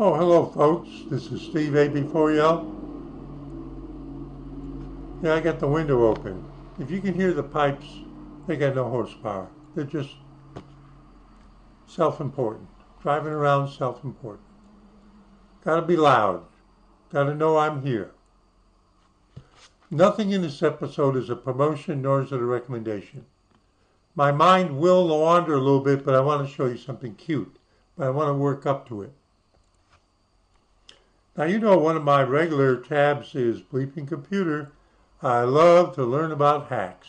Oh, hello, folks. This is Steve AB4L. Yeah, I got the window open. If you can hear the pipes, they got no horsepower. They're just self-important. Driving around, self-important. Gotta be loud. Gotta know I'm here. Nothing in this episode is a promotion, nor is it a recommendation. My mind will wander a little bit, but I want to show you something cute. But I want to work up to it. Now, you know one of my regular tabs is Bleeping Computer. I love to learn about hacks.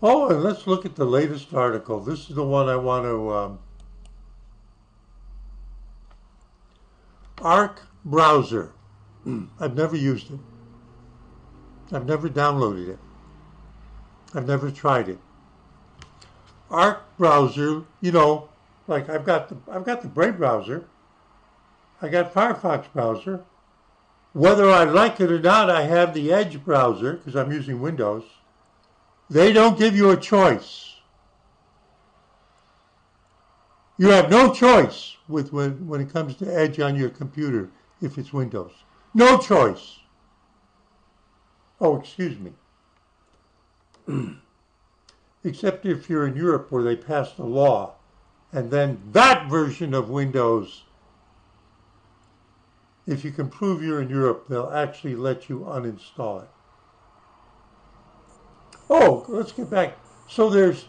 Oh, and let's look at the latest article. This is the one I want to... Arc browser. I've never used it. I've never downloaded it. I've never tried it. Arc browser, you know, like I've got the Brave browser. I got Firefox browser. Whether I like it or not, I have the Edge browser because I'm using Windows. They don't give you a choice. You have no choice when it comes to Edge on your computer if it's Windows. No choice. Oh, excuse me. Except if you're in Europe where they passed a law and then that version of Windows, if you can prove you're in Europe, they'll actually let you uninstall it. Oh, let's get back. So there's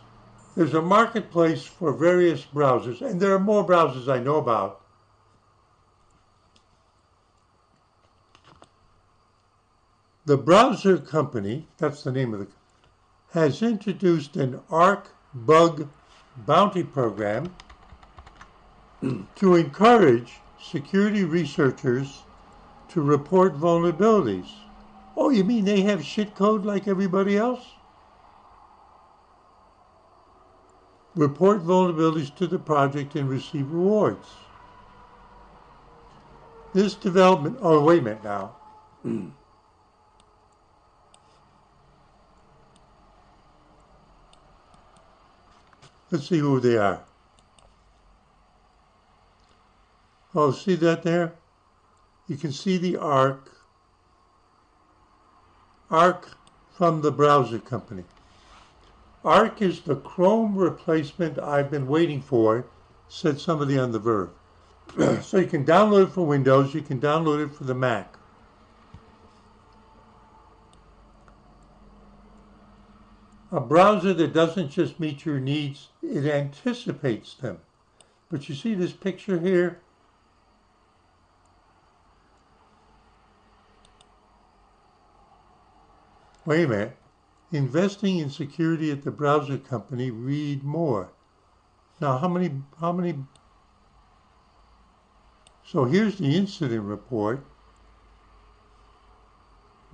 a marketplace for various browsers, and there are more browsers I know about. The browser company, that's the name of the, has introduced an Arc bug bounty program to encourage security researchers to report vulnerabilities. Oh, you mean they have shit code like everybody else? Report vulnerabilities to the project and receive rewards. This development, oh, wait a minute now. Let's see who they are. Oh, see that there? You can see the Arc from the browser company. Arc is the Chrome replacement I've been waiting for, said somebody on The Verve. So you can download it for Windows, you can download it for the Mac. A browser that doesn't just meet your needs, it anticipates them. But you see this picture here? Wait a minute. Investing in security at the browser company, read more. Now, how many? So here's the incident report.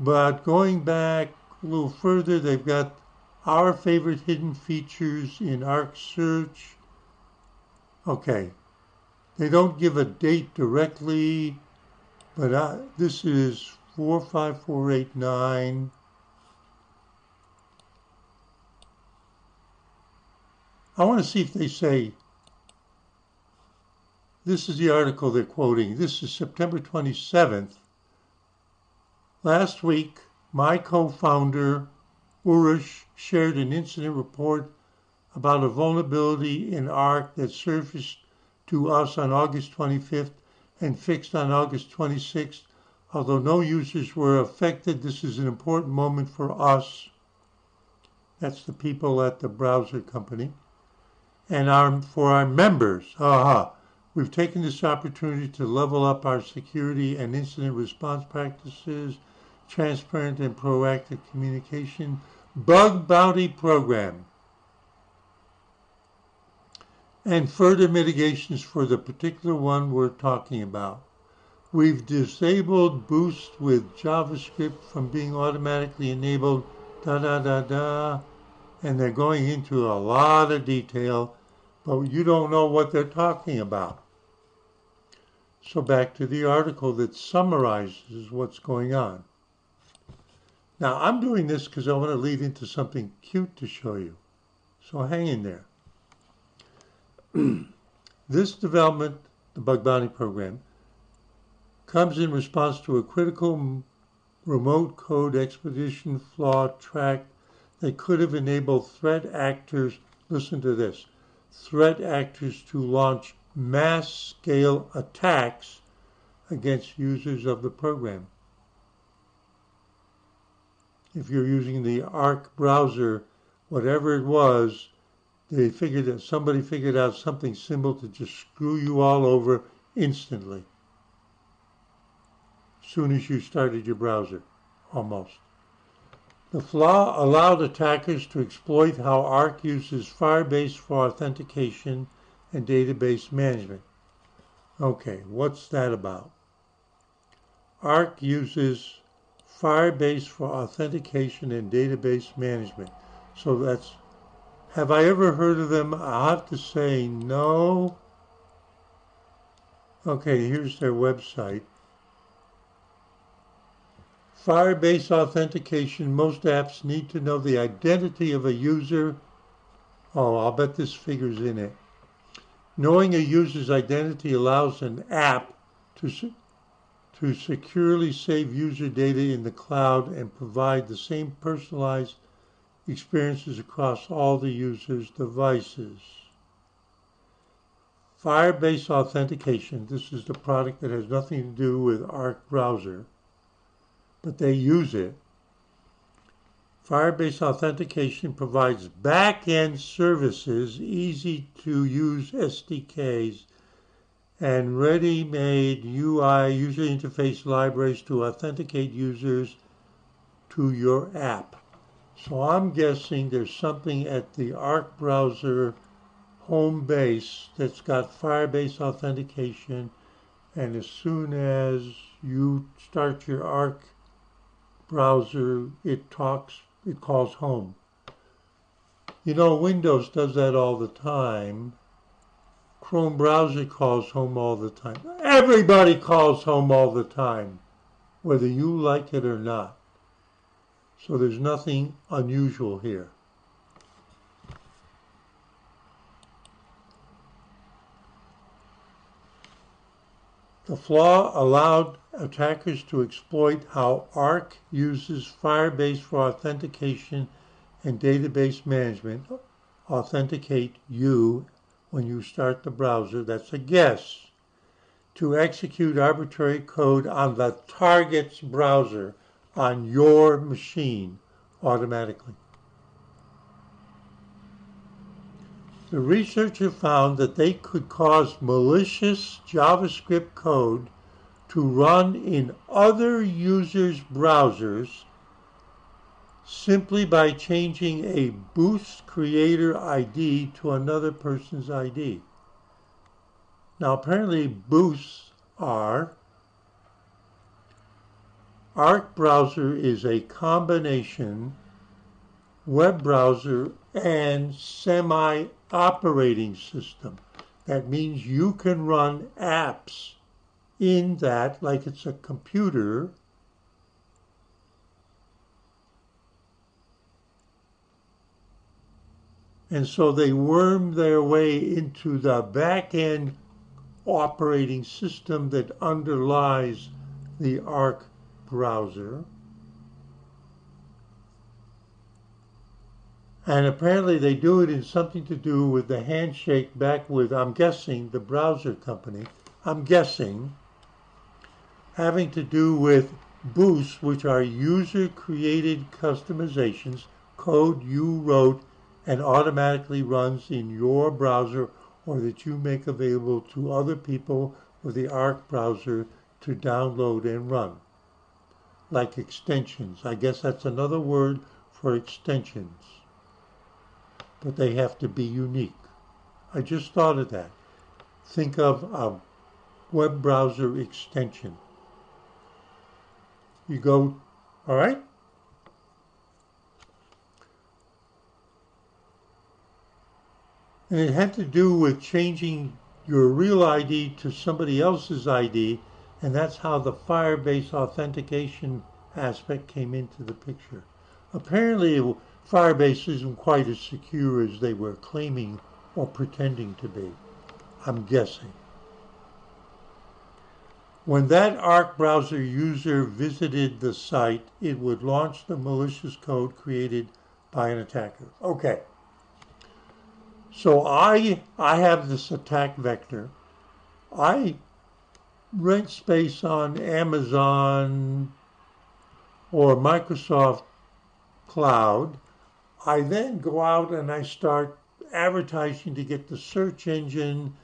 But going back a little further, they've got our favorite hidden features in Arc Search. Okay. They don't give a date directly, but this is 45489. I want to see if they say, this is the article they're quoting. This is September 27th. Last week, my co-founder, Urush, shared an incident report about a vulnerability in Arc that surfaced to us on August 25th and fixed on August 26th. Although no users were affected, this is an important moment for us. That's the people at the browser company. And for our members. We've taken this opportunity to level up our security and incident response practices, transparent and proactive communication, bug bounty program, and further mitigations for the particular one we're talking about. We've disabled boost with JavaScript from being automatically enabled, and they're going into a lot of detail, but you don't know what they're talking about. So back to the article that summarizes what's going on. Now, I'm doing this because I want to lead into something cute to show you. So hang in there. This development, the bug bounty program, comes in response to a critical remote code expedition flaw track that could have enabled threat actors, listen to this, threat actors to launch mass-scale attacks against users of the program. If you're using the Arc browser, whatever it was, somebody figured out something simple to just screw you all over instantly. As soon as you started your browser, almost. The flaw allowed attackers to exploit how Arc uses Firebase for authentication and database management. Okay, what's that about? Arc uses Firebase for authentication and database management. So that's, have I ever heard of them? I'll have to say no. Okay, here's their website. Firebase authentication, most apps need to know the identity of a user. Oh, I'll bet this figure's in it. Knowing a user's identity allows an app to securely save user data in the cloud and provide the same personalized experiences across all the user's devices. Firebase authentication, this is the product that has nothing to do with Arc browser, but they use it. Firebase authentication provides back-end services, easy-to-use SDKs, and ready-made UI, user interface libraries to authenticate users to your app. So I'm guessing there's something at the Arc browser home base that's got Firebase authentication, and as soon as you start your Arc browser, it calls home. You know, Windows does that all the time. Chrome browser calls home all the time. Everybody calls home all the time, whether you like it or not. So there's nothing unusual here. The flaw allowed attackers to exploit how Arc uses Firebase for authentication and database management. Authenticate you when you start the browser, that's a guess, to execute arbitrary code on the target's browser on your machine automatically. The researcher found that they could cause malicious JavaScript code to run in other users' browsers simply by changing a Boost creator ID to another person's ID. Now apparently Boosts are, Arc browser is a combination web browser and semi-operating system. That means you can run apps in that like it's a computer. And so they worm their way into the back-end operating system that underlies the Arc browser. And apparently they do it in something to do with the handshake back with, I'm guessing, the browser company. I'm guessing having to do with boosts, which are user-created customizations, code you wrote and automatically runs in your browser or that you make available to other people with the Arc browser to download and run. Like extensions. I guess that's another word for extensions. But they have to be unique. I just thought of that. Think of a web browser extension. You go, all right? And it had to do with changing your real ID to somebody else's ID, and that's how the Firebase authentication aspect came into the picture. Apparently, Firebase isn't quite as secure as they were claiming or pretending to be. I'm guessing. When that Arc browser user visited the site, it would launch the malicious code created by an attacker. Okay. So I have this attack vector. I rent space on Amazon or Microsoft Cloud. I then go out and I start advertising to get the search engine,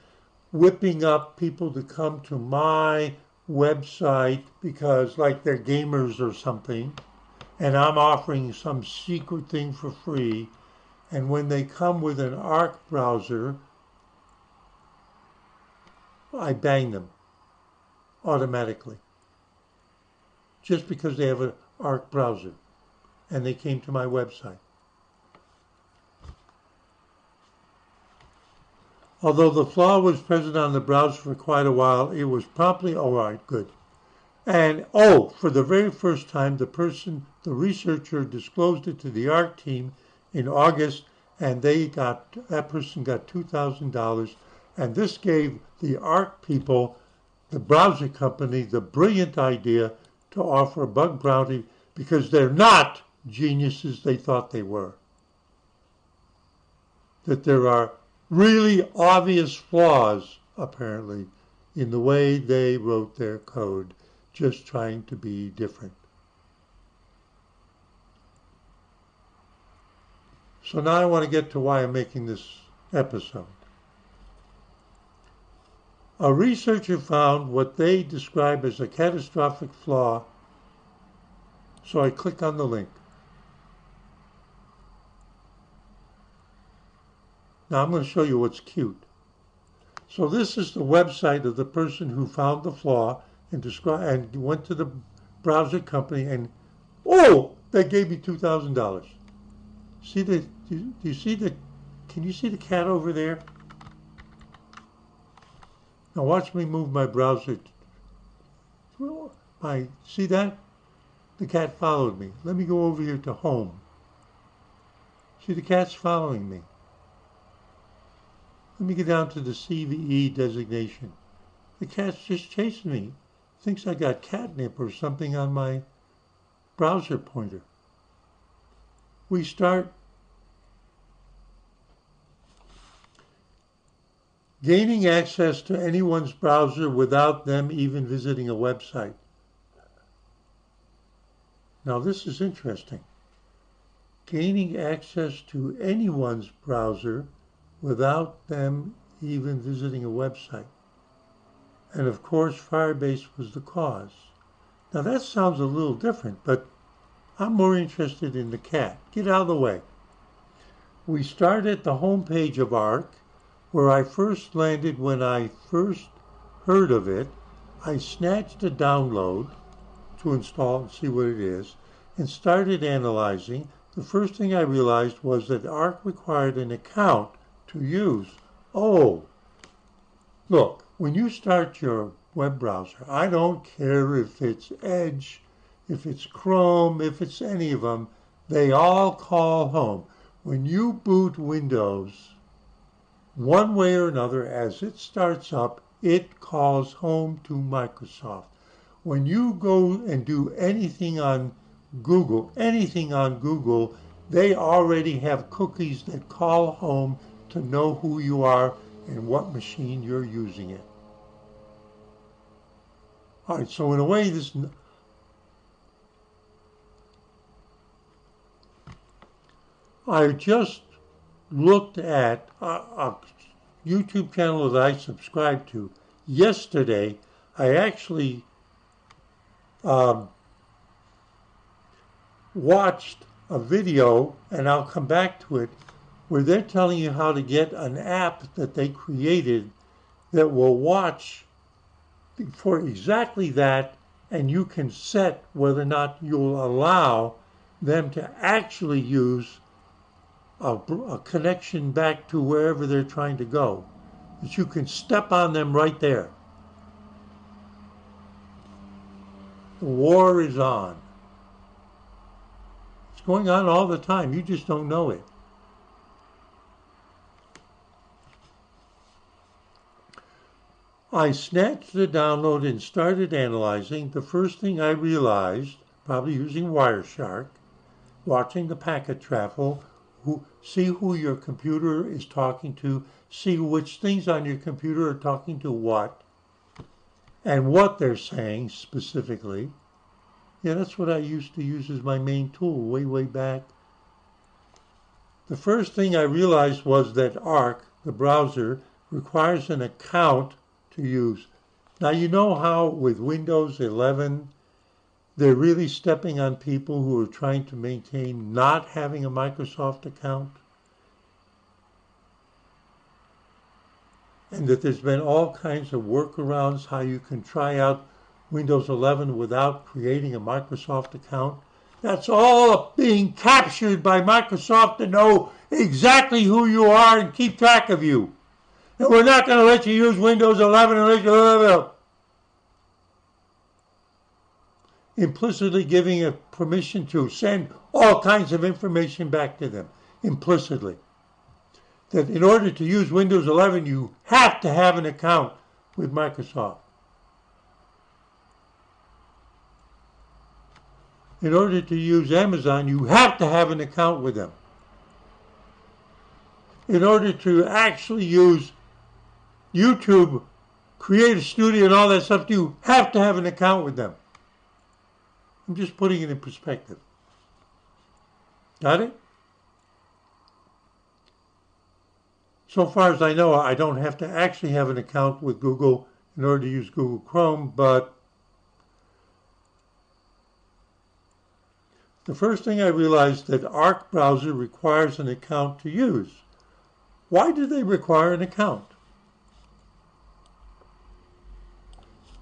whipping up people to come to my website because like they're gamers or something, and I'm offering some secret thing for free. And when they come with an Arc browser, I bang them automatically just because they have an Arc browser and they came to my website. Although the flaw was present on the browser for quite a while, it was promptly, all right, good. And, for the very first time, the researcher disclosed it to the Arc team in August, and that person got $2,000. And this gave the Arc people, the browser company, the brilliant idea to offer a bug bounty because they're not geniuses they thought they were. That there are really obvious flaws, apparently, in the way they wrote their code, just trying to be different. So now I want to get to why I'm making this episode. A researcher found what they describe as a catastrophic flaw, so I click on the link. Now I'm going to show you what's cute. So this is the website of the person who found the flaw and went to the browser company and, they gave me $2,000. See do you see can you see the cat over there? Now watch me move my browser. See that? The cat followed me. Let me go over here to home. See, the cat's following me. Let me get down to the CVE designation. The cat's just chasing me. Thinks I got catnip or something on my browser pointer. We start gaining access to anyone's browser without them even visiting a website. Now this is interesting. Gaining access to anyone's browser without them even visiting a website. And of course, Firebase was the cause. Now that sounds a little different, but I'm more interested in the cat. Get out of the way. We start at the home page of Arc, where I first landed when I first heard of it. I snatched a download to install and see what it is, and started analyzing. The first thing I realized was that Arc required an account to use. Look, when you start your web browser, I don't care if it's Edge, if it's Chrome, if it's any of them, they all call home. When you boot Windows, one way or another, as it starts up, it calls home to Microsoft. When you go and do anything on Google, they already have cookies that call home to know who you are and what machine you're using it. All right, so in a way, I just looked at a YouTube channel that I subscribe to. Yesterday, I actually watched a video, and I'll come back to it, where they're telling you how to get an app that they created that will watch for exactly that, and you can set whether or not you'll allow them to actually use a connection back to wherever they're trying to go. That you can step on them right there. The war is on. It's going on all the time. You just don't know it. I snatched the download and started analyzing. The first thing I realized, probably using Wireshark, watching the packet travel, see who your computer is talking to, see which things on your computer are talking to what, and what they're saying specifically. Yeah, that's what I used to use as my main tool way, way back. The first thing I realized was that Arc, the browser, requires an account to use. Now, you know how with Windows 11, they're really stepping on people who are trying to maintain not having a Microsoft account? And that there's been all kinds of workarounds how you can try out Windows 11 without creating a Microsoft account. That's all being captured by Microsoft to know exactly who you are and keep track of you. And we're not going to let you use Windows 11 unless you implicitly giving a permission to send all kinds of information back to them, implicitly. That in order to use Windows 11, you have to have an account with Microsoft. In order to use Amazon, you have to have an account with them. In order to actually use YouTube, Creator Studio, and all that stuff, you have to have an account with them. I'm just putting it in perspective. Got it? So far as I know, I don't have to actually have an account with Google in order to use Google Chrome, but the first thing I realized that Arc browser requires an account to use. Why do they require an account?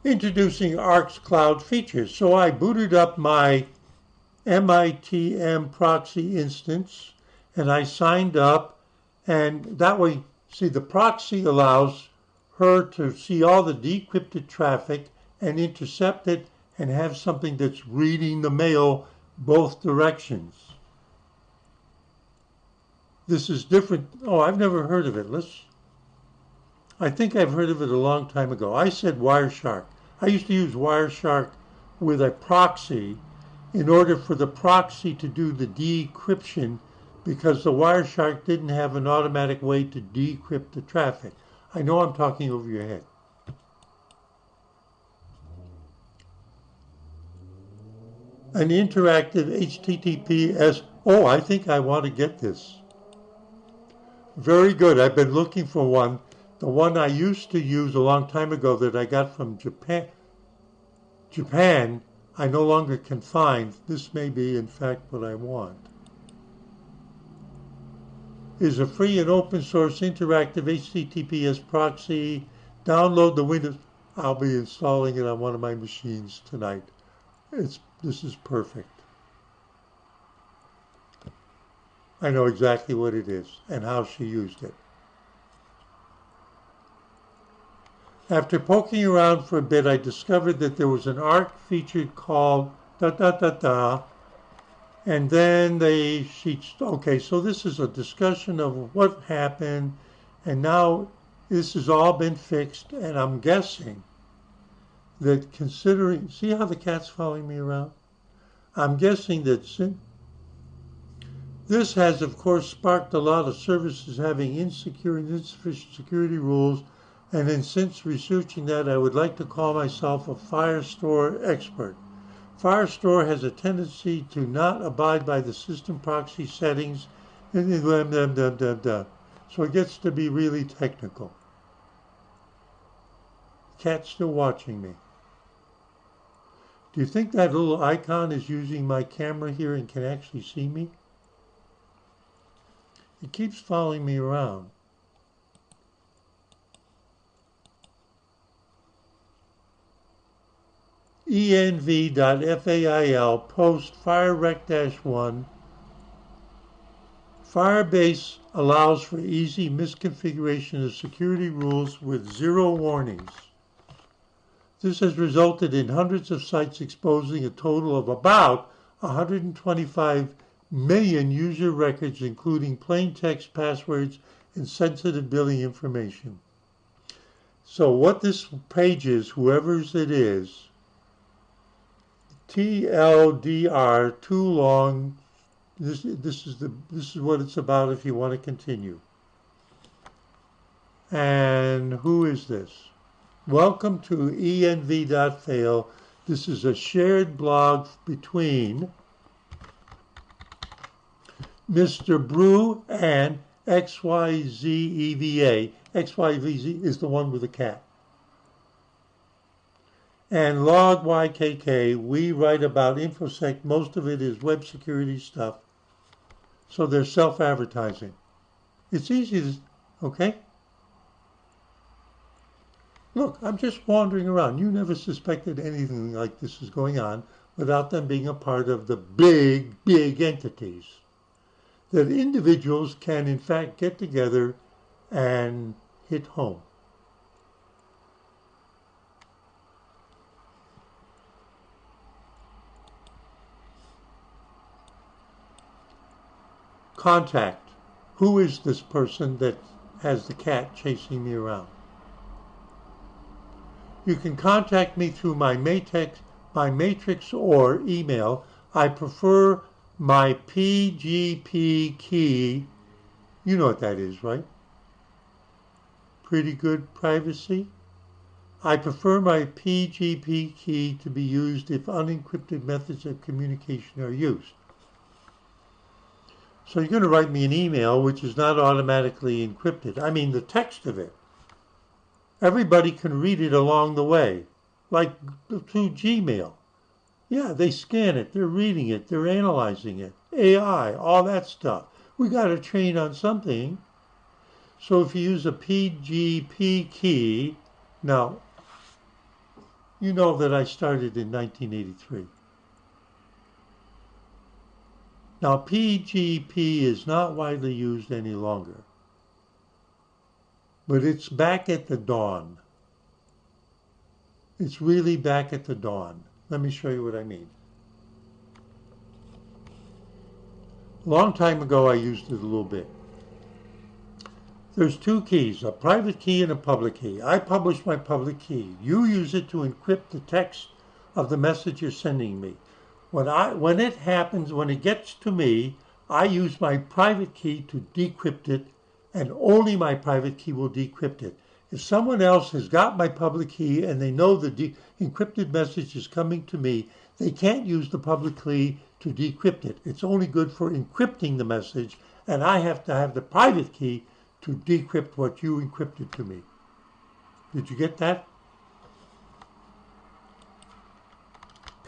Introducing Arc's cloud features. So I booted up my MITM proxy instance and I signed up, and that way, see, the proxy allows her to see all the decrypted traffic and intercept it and have something that's reading the mail both directions. This is different. Oh, I've never heard of it. I think I've heard of it a long time ago. I said Wireshark. I used to use Wireshark with a proxy in order for the proxy to do the decryption because the Wireshark didn't have an automatic way to decrypt the traffic. I know I'm talking over your head. An interactive HTTPS. Oh, I think I want to get this. Very good. I've been looking for one. The one I used to use a long time ago that I got from Japan, I no longer can find. This may be, in fact, what I want. Is a free and open source interactive HTTPS proxy. Download the Windows. I'll be installing it on one of my machines tonight. This is perfect. I know exactly what it is and how she used it. After poking around for a bit, I discovered that there was an Arc feature called and then okay, so this is a discussion of what happened, and now this has all been fixed, and I'm guessing that considering, see how the cat's following me around? I'm guessing that this has, of course, sparked a lot of services having insecure and insufficient security rules, and then since researching that, I would like to call myself a Firestore expert. Firestore has a tendency to not abide by the system proxy settings, so it gets to be really technical. Cat's still watching me. Do you think that little icon is using my camera here and can actually see me? It keeps following me around. env.fail post firerec-1. Firebase allows for easy misconfiguration of security rules with 0 warnings. This has resulted in hundreds of sites exposing a total of about 125 million user records, including plain text passwords and sensitive billing information. So what this page is, whoever's it is, TLDR, too long. This is what it's about if you want to continue. And who is this? Welcome to env.fail. This is a shared blog between Mr. Brew and XYZEVA. XYZ is the one with the cat. And log YKK, we write about InfoSec. Most of it is web security stuff. So they're self-advertising. It's easy to, okay? Look, I'm just wandering around. You never suspected anything like this is going on without them being a part of the big, big entities. That individuals can, in fact, get together and hit home. Contact. Who is this person that has the cat chasing me around? You can contact me through my matrix or email. I prefer my PGP key. You know what that is, right? Pretty good privacy. I prefer my PGP key to be used if unencrypted methods of communication are used. So you're going to write me an email which is not automatically encrypted. I mean the text of it. Everybody can read it along the way, like through Gmail. Yeah, they scan it, they're reading it, they're analyzing it. AI, all that stuff. We got to train on something. So if you use a PGP key, now, you know that I started in 1983. Now, PGP is not widely used any longer, but it's back at the dawn. It's really back at the dawn. Let me show you what I mean. A long time ago, I used it a little bit. There's two keys, a private key and a public key. I publish my public key. You use it to encrypt the text of the message you're sending me. When it happens, when it gets to me, I use my private key to decrypt it, and only my private key will decrypt it. If someone else has got my public key and they know the encrypted message is coming to me, they can't use the public key to decrypt it. It's only good for encrypting the message, and I have to have the private key to decrypt what you encrypted to me. Did you get that?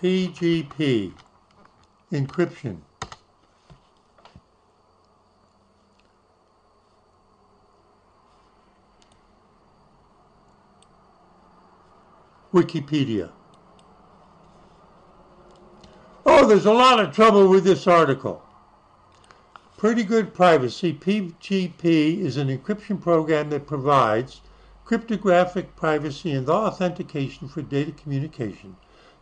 PGP, encryption. Wikipedia. Oh, there's a lot of trouble with this article. Pretty good privacy. PGP is an encryption program that provides cryptographic privacy and authentication for data communication.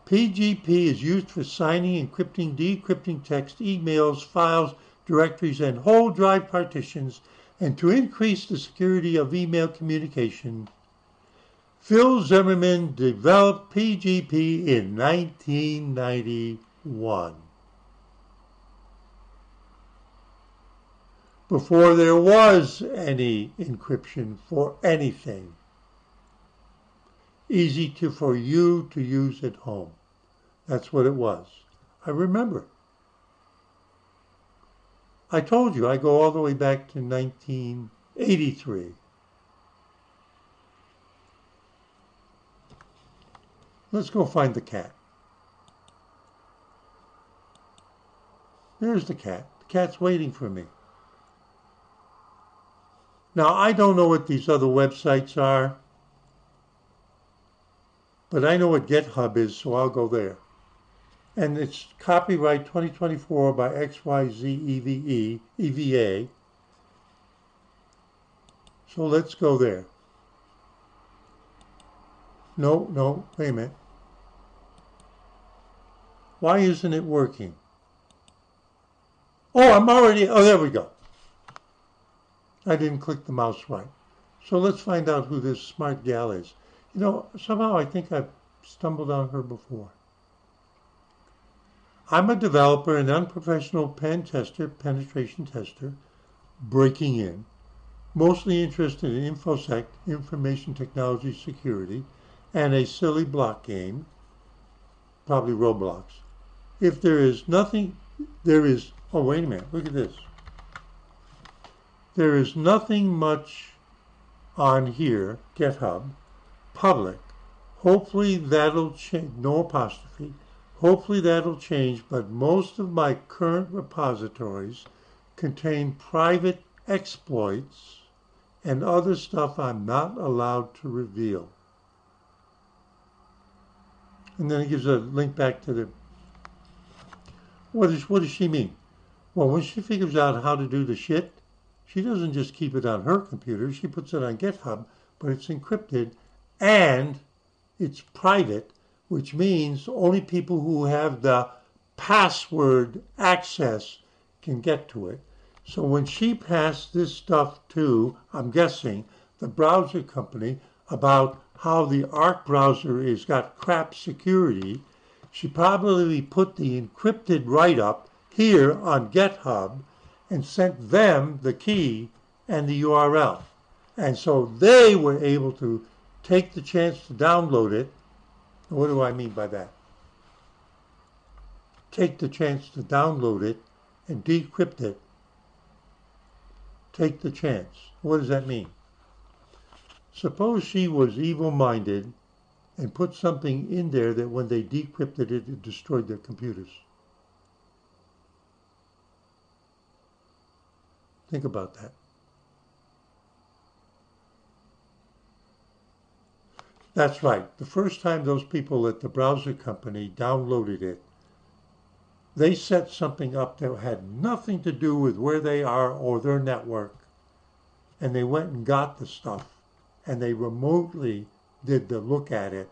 PGP is used for signing, encrypting, decrypting text, emails, files, directories, and whole drive partitions, and to increase the security of email communication. Phil Zimmerman developed PGP in 1991. Before there was any encryption for anything. Easy for you to use at home. That's what it was. I remember. I told you I go all the way back to 1983. Let's go find the cat. There's the cat. The cat's waiting for me. Now, I don't know what these other websites are, but I know what GitHub is, so I'll go there. And it's copyright 2024 by XYZEVA. So let's go there. No, wait a minute. Why isn't it working? Oh, there we go. I didn't click the mouse right. So let's find out who this smart gal is. You know, somehow I think I've stumbled on her before. I'm a developer and unprofessional pen tester, penetration tester, breaking in, mostly interested in InfoSec, information technology security, and a silly block game, probably Roblox. If there is nothing, there is, oh, wait a minute, look at this. There is nothing much on here, GitHub, public. Hopefully that'll change, no apostrophe. Hopefully that'll change, but most of my current repositories contain private exploits and other stuff I'm not allowed to reveal. And then it gives a link back to the, what does she mean? Well, when she figures out how to do the shit, she doesn't just keep it on her computer, she puts it on GitHub, but it's encrypted and it's private, which means only people who have the password access can get to it. So when she passed this stuff to, I'm guessing, the browser company about how the Arc browser has got crap security, she probably put the encrypted write-up here on GitHub and sent them the key and the URL. And so they were able to take the chance to download it. What do I mean by that? Take the chance to download it and decrypt it. Take the chance. What does that mean? Suppose she was evil-minded and put something in there that when they decrypted it, it destroyed their computers. Think about that. That's right. The first time those people at the browser company downloaded it, they set something up that had nothing to do with where they are or their network. And they went and got the stuff. And they remotely did the look at it,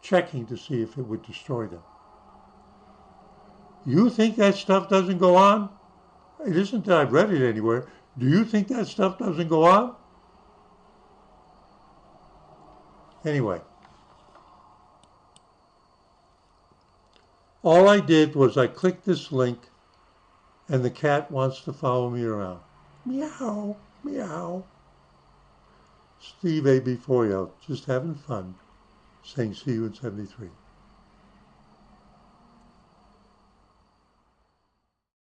checking to see if it would destroy them. You think that stuff doesn't go on? It isn't that I've read it anywhere. Do you think that stuff doesn't go on? Anyway, all I did was I clicked this link and the cat wants to follow me around. Meow, meow. Steve A.B. Foyo, just having fun, saying see you in 73.